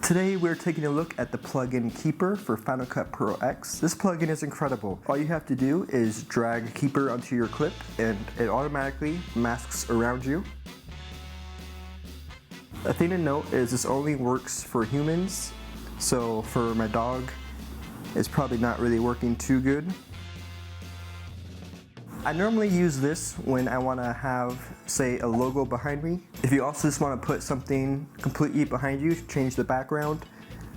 Today we're taking a look at the plugin Keyper for Final Cut Pro X. This plugin is incredible. All you have to do is drag Keyper onto your clip and it automatically masks around you. A thing to note is this only works for humans, so for my dog it's probably not really working too good. I normally use this when I want to have, say, a logo behind me. If you also just want to put something completely behind you, change the background,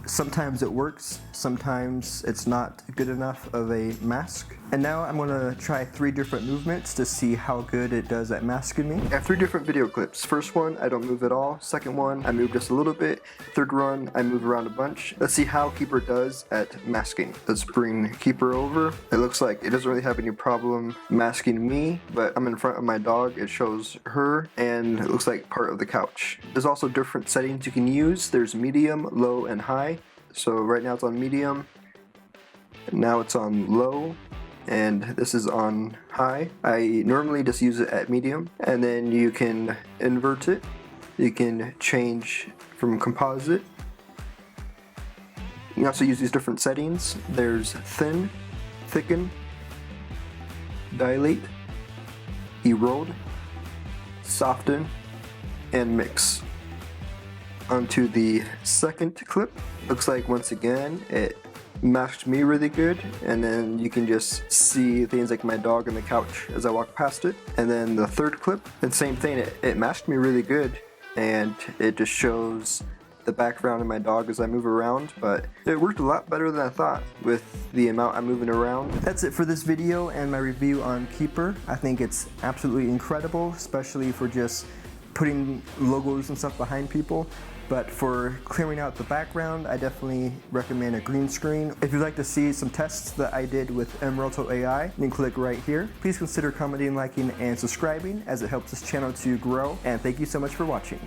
sometimes it works, sometimes it's not good enough of a mask. And now I'm going to try 3 different movements to see how good it does at masking me. I have 3 different video clips. First one, I don't move at all. Second one, I move just a little bit. Third one, I move around a bunch. Let's see how Keyper does at masking. Let's bring Keyper over. It looks like it doesn't really have any problem masking me, but I'm in front of my dog. It shows her, and it looks like part of the couch. There's also different settings you can use. There's medium, low, and high. So right now it's on medium, now it's on low, and this is on high. I normally just use it at medium, and then you can invert it. You can change from composite. You can also use these different settings. There's thin, thicken, dilate, erode, soften, and mix. Onto the second clip. Looks like once again it masked me really good, and then you can just see things like my dog on the couch as I walk past it. And then the third clip, and same thing, it masked me really good, and it just shows the background of my dog as I move around, but it worked a lot better than I thought with the amount I'm moving around. That's it for this video and my review on Keyper. I think it's absolutely incredible, especially for just putting logos and stuff behind people. But for clearing out the background, I definitely recommend a green screen. If you'd like to see some tests that I did with Emeraldo AI, you can click right here. Please consider commenting, liking, and subscribing as it helps this channel to grow. And thank you so much for watching.